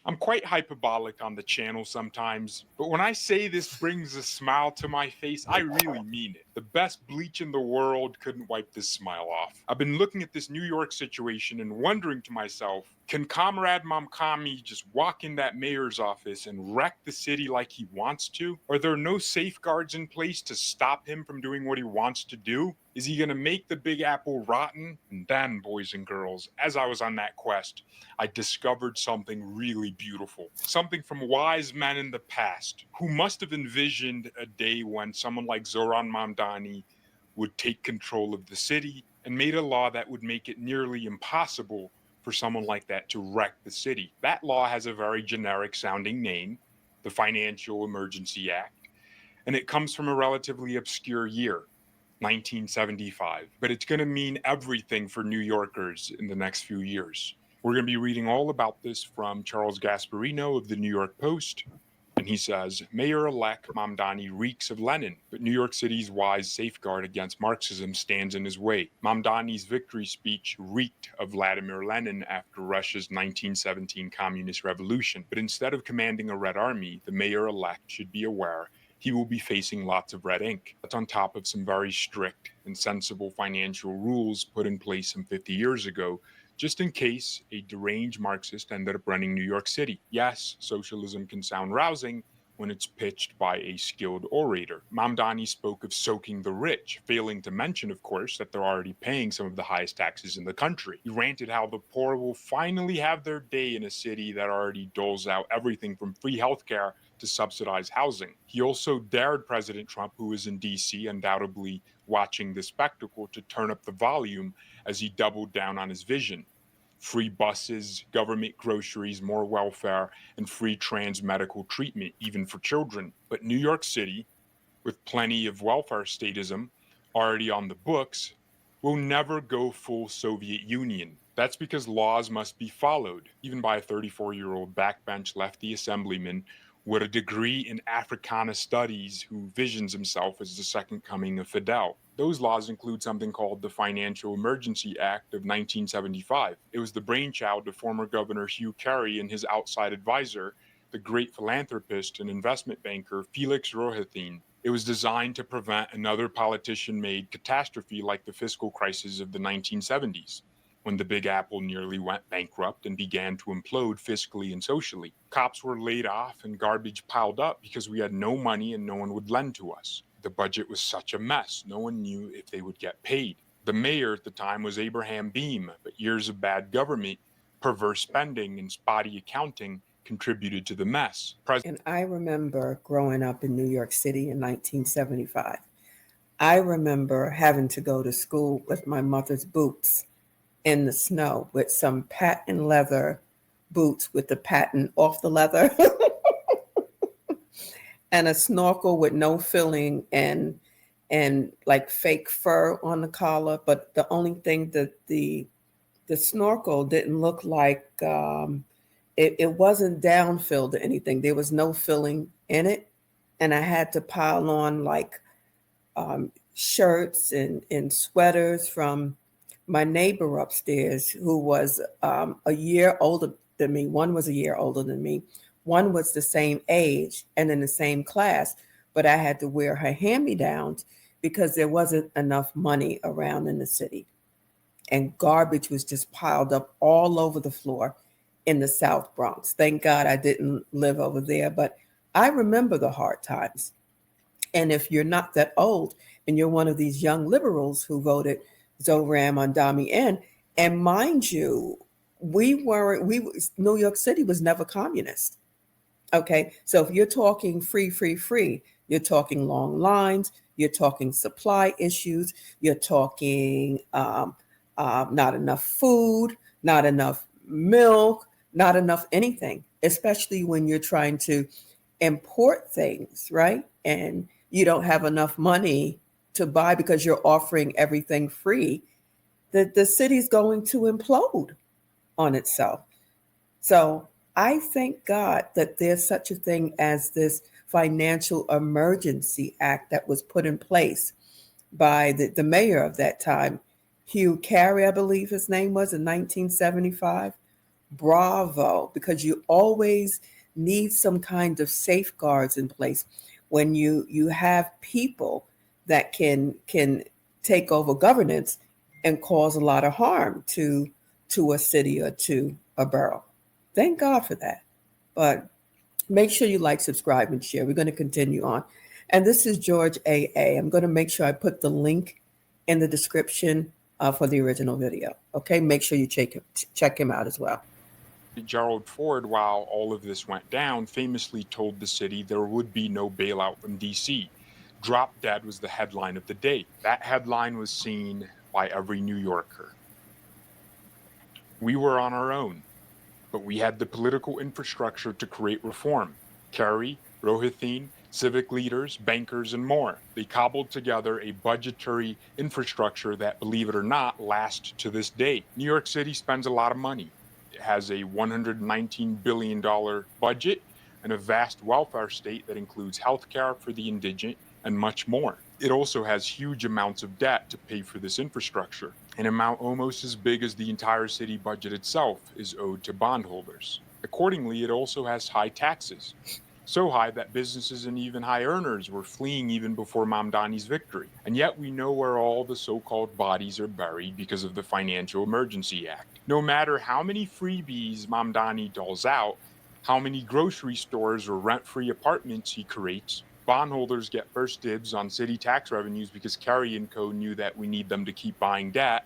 I'm quite hyperbolic on the channel sometimes, but when I say this brings a smile to my face, I really mean it. The best bleach in the world couldn't wipe this smile off. I've been looking at this New York situation and wondering to myself, can Comrade Mamkami just walk in that mayor's office and wreck the city like he wants to? Are there no safeguards in place to stop him from doing what he wants to do? Is he going to make the Big Apple rotten? And then, boys and girls, as I was on that quest, I discovered something really beautiful, something from wise men in the past who must have envisioned a day when someone like Zoran Mamdani would take control of the city and made a law that would make it nearly impossible for someone like that to wreck the city. That law has a very generic sounding name, the Financial Emergency Act, and it comes from a relatively obscure year, 1975, but it's going to mean everything for New Yorkers in the next few years. We're going to be reading all about this from Charles Gasparino of the New York Post. And he says, Mayor-elect Mamdani reeks of Lenin, but New York City's wise safeguard against Marxism stands in his way. Mamdani's victory speech reeked of Vladimir Lenin after Russia's 1917 communist revolution. But instead of commanding a Red Army, the mayor-elect should be aware he will be facing lots of red ink. That's on top of some very strict and sensible financial rules put in place some 50 years ago, just in case a deranged Marxist ended up running New York City. Yes, socialism can sound rousing when it's pitched by a skilled orator. Mamdani spoke of soaking the rich, failing to mention, of course, that they're already paying some of the highest taxes in the country. He ranted how the poor will finally have their day in a city that already doles out everything from free healthcare to subsidized housing. He also dared President Trump, who is in DC, undoubtedly watching the spectacle, to turn up the volume as he doubled down on his vision. Free buses, government groceries, more welfare, and free trans medical treatment, even for children. But New York City, with plenty of welfare statism already on the books, will never go full Soviet Union. That's because laws must be followed, even by a 34-year-old backbench lefty assemblyman with a degree in Africana studies who visions himself as the second coming of Fidel. Those laws include something called the Financial Emergency Act of 1975. It was the brainchild of former Governor Hugh Carey and his outside advisor, the great philanthropist and investment banker Felix Rohatyn. It was designed to prevent another politician-made catastrophe like the fiscal crisis of the 1970s, when the Big Apple nearly went bankrupt and began to implode fiscally and socially. Cops were laid off and garbage piled up because we had no money and no one would lend to us. The budget was such a mess, no one knew if they would get paid. The mayor at the time was Abraham Beame, but years of bad government, perverse spending, and spotty accounting contributed to the mess. And I remember growing up in New York City in 1975. I remember having to go to school with my mother's boots in the snow with some patent leather boots with the patent off the leather and a snorkel with no filling and like fake fur on the collar. But the only thing that the snorkel didn't look like it wasn't down filled or anything. There was no filling in it, and I had to pile on like shirts and sweaters from my neighbor upstairs, who was a year older than me. One was a year older than me. One was the same age and in the same class, but I had to wear her hand-me-downs because there wasn't enough money around in the city. And garbage was just piled up all over the floor in the South Bronx. Thank God I didn't live over there, but I remember the hard times. And if you're not that old and you're one of these young liberals who voted Zoran Mamdani in, and mind you, New York City was never communist. Okay, so if you're talking free, you're talking long lines, you're talking supply issues, you're talking not enough food, not enough milk, not enough anything, especially when you're trying to import things, right? And you don't have enough money to buy because you're offering everything free, that the city's going to implode on itself. So I thank God that there's such a thing as this Financial Emergency Act that was put in place by the mayor of that time, Hugh Carey, I believe his name was, in 1975, bravo, because you always need some kind of safeguards in place when you have people that can take over governance and cause a lot of harm to a city or to a borough. Thank God for that. But make sure you like, subscribe, and share. We're going to continue on. And this is George A. I'm going to make sure I put the link in the description for the original video. Okay, make sure you check him out as well. Gerald Ford, while all of this went down, famously told the city there would be no bailout from DC. Drop Dead was the headline of the day. That headline was seen by every New Yorker. We were on our own, but we had the political infrastructure to create reform. Kerry, Rohithine, civic leaders, bankers, and more. They cobbled together a budgetary infrastructure that, believe it or not, lasts to this day. New York City spends a lot of money. It has a $119 billion budget and a vast welfare state that includes healthcare for the indigent and much more. It also has huge amounts of debt to pay for this infrastructure. An amount almost as big as the entire city budget itself is owed to bondholders. Accordingly, it also has high taxes. So high that businesses and even high earners were fleeing even before Mamdani's victory. And yet we know where all the so-called bodies are buried because of the Financial Emergency Act. No matter how many freebies Mamdani doles out, how many grocery stores or rent-free apartments he creates, bondholders get first dibs on city tax revenues because Kerry and Co. knew that we need them to keep buying debt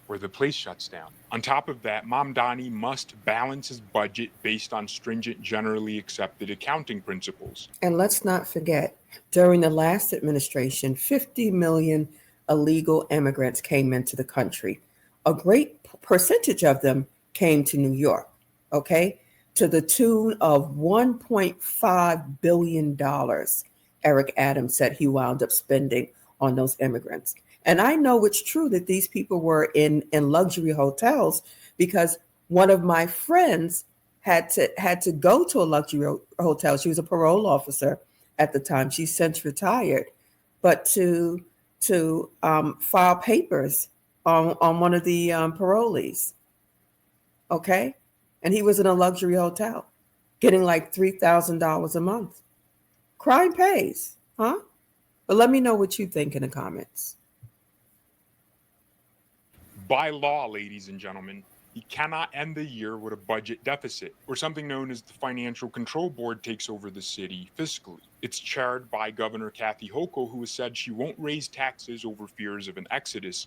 or the place shuts down. On top of that, Mamdani must balance his budget based on stringent, generally accepted accounting principles. And let's not forget, during the last administration, 50 million illegal immigrants came into the country. A great percentage of them came to New York, okay, to the tune of $1.5 billion. Eric Adams said he wound up spending on those immigrants. And I know it's true that these people were in luxury hotels because one of my friends had to go to a luxury hotel. She was a parole officer at the time. She's since retired, but to file papers on one of the parolees. Okay, and he was in a luxury hotel, getting like $3,000 a month. Crime pays, huh? But let me know what you think in the comments. By law, ladies and gentlemen, he cannot end the year with a budget deficit, or something known as the Financial Control Board takes over the city fiscally. It's chaired by Governor Kathy Hochul, who has said she won't raise taxes over fears of an exodus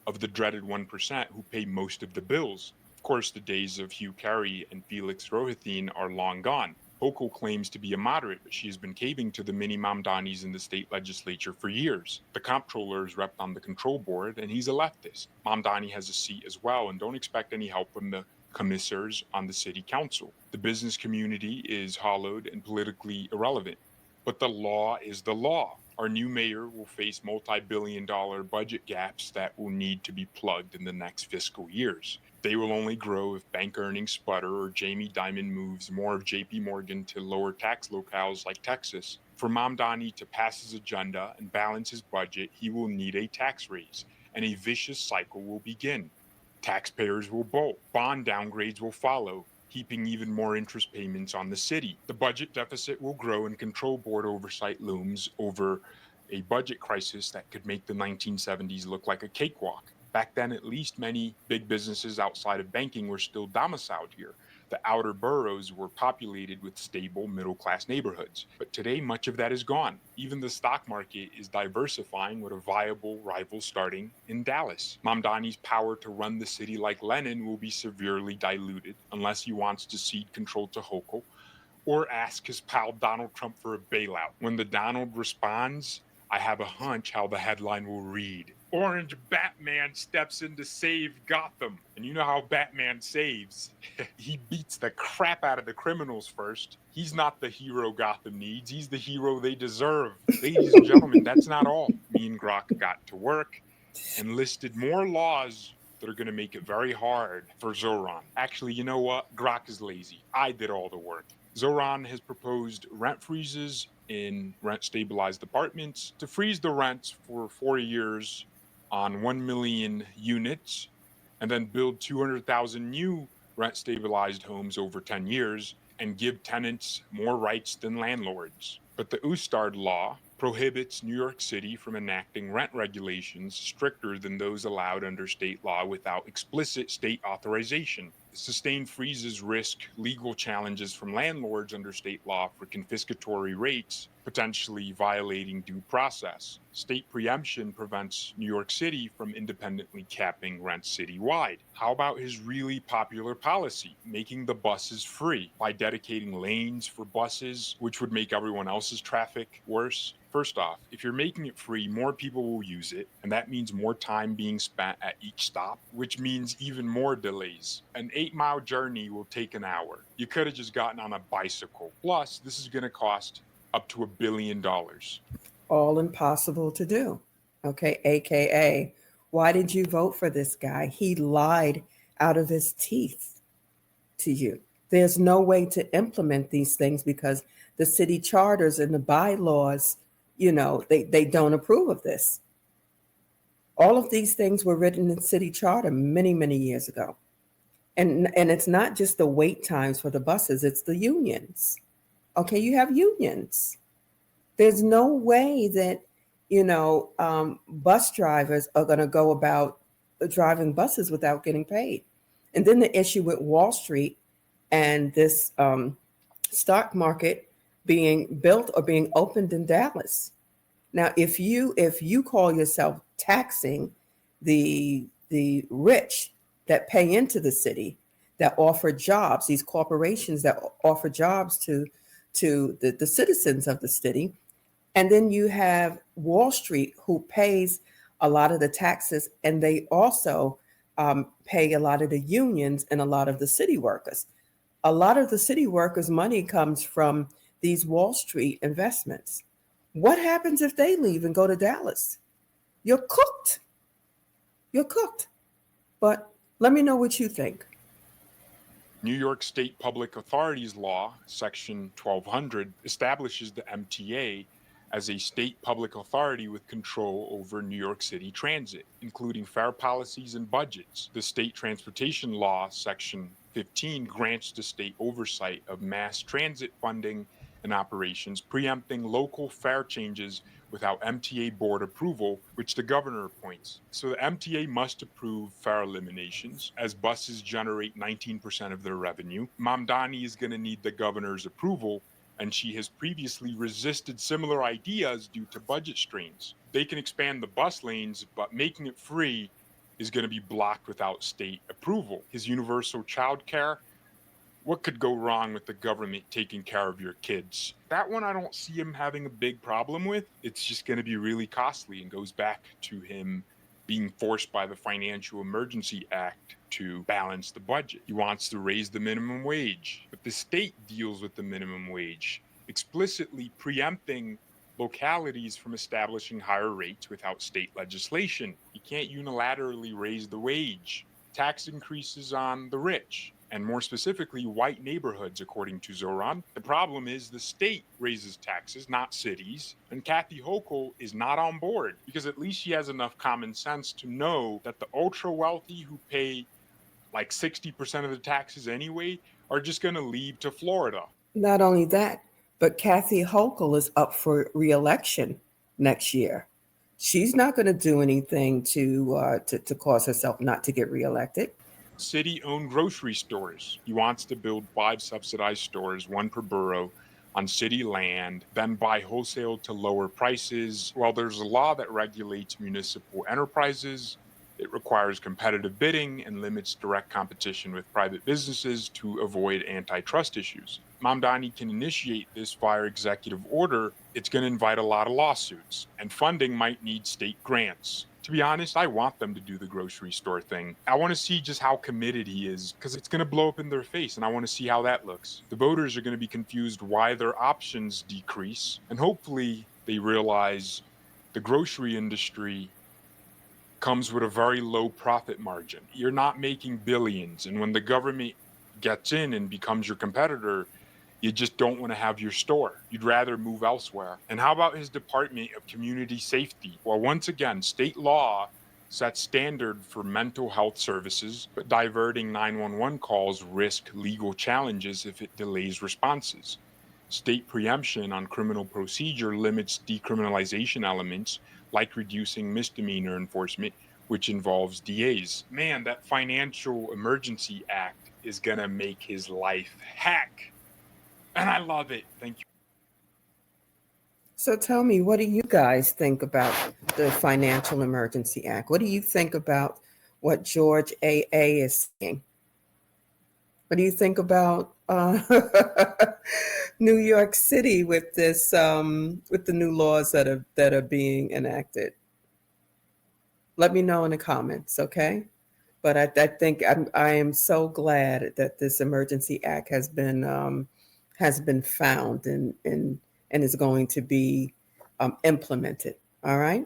of the dreaded 1% who pay most of the bills. Of course, the days of Hugh Carey and Felix Rohithine are long gone. Hochul claims to be a moderate, but she has been caving to the mini Mamdanis in the state legislature for years. The comptroller is repped on the control board, and he's a leftist. Mamdani has a seat as well, and don't expect any help from the commissars on the city council. The business community is hollowed and politically irrelevant. But the law is the law. Our new mayor will face multi-billion-dollar budget gaps that will need to be plugged in the next fiscal years. They will only grow if bank earnings sputter or Jamie Dimon moves more of JP Morgan to lower tax locales like Texas. For Mamdani to pass his agenda and balance his budget, he will need a tax raise, and a vicious cycle will begin. Taxpayers will bolt, bond downgrades will follow, heaping even more interest payments on the city. The budget deficit will grow and control board oversight looms over a budget crisis that could make the 1970s look like a cakewalk. Back then, at least, many big businesses outside of banking were still domiciled here. The outer boroughs were populated with stable middle-class neighborhoods. But today, much of that is gone. Even the stock market is diversifying with a viable rival starting in Dallas. Mamdani's power to run the city like Lenin will be severely diluted unless he wants to cede control to Hochul or ask his pal Donald Trump for a bailout. When the Donald responds, I have a hunch how the headline will read. Orange Batman steps in to save Gotham. And you know how Batman saves. He beats the crap out of the criminals first. He's not the hero Gotham needs. He's the hero they deserve. Ladies and gentlemen, that's not all. Me and Grok got to work and listed more laws that are going to make it very hard for Zoran. Actually, you know what? Grok is lazy. I did all the work. Zoran has proposed rent freezes in rent-stabilized apartments to freeze the rents for 4 years on 1 million units and then build 200,000 new rent stabilized homes over 10 years, and give tenants more rights than landlords. But the Ustad law prohibits New York City from enacting rent regulations stricter than those allowed under state law without explicit state authorization. Sustained freezes risk legal challenges from landlords under state law for confiscatory rates, potentially violating due process. State preemption prevents New York City from independently capping rents citywide. How about his really popular policy, making the buses free by dedicating lanes for buses, which would make everyone else's traffic worse? First off, if you're making it free, more people will use it, and that means more time being spent at each stop, which means even more delays. An 8-mile journey will take an hour. You could have just gotten on a bicycle. Plus, this is going to cost up to $1 billion. All impossible to do. Okay, AKA, why did you vote for this guy? He lied out of his teeth to you. There's no way to implement these things because the city charters and the bylaws, they don't approve of this. All of these things were written in city charter many, many years ago. And it's not just the wait times for the buses, it's the unions. Okay, you have unions. There's no way that, bus drivers are going to go about driving buses without getting paid. And then the issue with Wall Street and this stock market being built or being opened in Dallas. Now, if you call yourself taxing the rich that pay into the city, that offer jobs, these corporations that offer jobs to the citizens of the city, and then you have Wall Street who pays a lot of the taxes, and they also pay a lot of the unions and a lot of the city workers. A lot of the city workers' money comes from these Wall Street investments. What happens if they leave and go to Dallas? You're cooked. You're cooked. But let me know what you think. New York State Public Authorities Law, Section 1200, establishes the MTA as a state public authority with control over New York City transit, including fare policies and budgets. The State Transportation Law, Section 15, grants the state oversight of mass transit funding and operations, preempting local fare changes without MTA board approval, which the governor appoints. So the MTA must approve fare eliminations, as buses generate 19% of their revenue. Mamdani is going to need the governor's approval, and she has previously resisted similar ideas due to budget strains. They can expand the bus lanes, but making it free is going to be blocked without state approval. His universal child care, what could go wrong with the government taking care of your kids? That one I don't see him having a big problem with. It's just going to be really costly and goes back to him being forced by the Financial Emergency Act to balance the budget. He wants to raise the minimum wage, but the state deals with the minimum wage, explicitly preempting localities from establishing higher rates without state legislation. You can't unilaterally raise the wage. Tax increases on the rich, and more specifically, white neighborhoods, according to Zoran. The problem is the state raises taxes, not cities, and Kathy Hochul is not on board because at least she has enough common sense to know that the ultra wealthy who pay like 60% of the taxes anyway are just going to leave to Florida. Not only that, but Kathy Hochul is up for re-election next year. She's not going to do anything to cause herself not to get reelected. City-owned grocery stores. He wants to build 5 subsidized stores, 1 per borough, on city land, then buy wholesale to lower prices. While there's a law that regulates municipal enterprises, it requires competitive bidding and limits direct competition with private businesses to avoid antitrust issues. Mamdani can initiate this via executive order. It's going to invite a lot of lawsuits, and funding might need state grants. To be honest, I want them to do the grocery store thing. I want to see just how committed he is, because it's going to blow up in their face, and I want to see how that looks. The voters are going to be confused why their options decrease, and hopefully they realize the grocery industry comes with a very low profit margin. You're not making billions, and when the government gets in and becomes your competitor, you just don't want to have your store. You'd rather move elsewhere. And how about his Department of Community Safety? Well, once again, state law sets standard for mental health services, but diverting 911 calls risk legal challenges if it delays responses. State preemption on criminal procedure limits decriminalization elements like reducing misdemeanor enforcement, which involves DAs. Man, that Financial Emergency Act is going to make his life heck. And I love it. Thank you. So tell me, what do you guys think about the Financial Emergency Act? What do you think about what George A.A. is saying? What do you think about New York City with this, with the new laws that are being enacted? Let me know in the comments, okay? But I think I am so glad that this Emergency Act has been found and is going to be implemented. All right.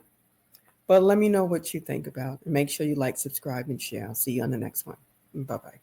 But let me know what you think about it. Make sure you like, subscribe, and share. I'll see you on the next one. Bye bye.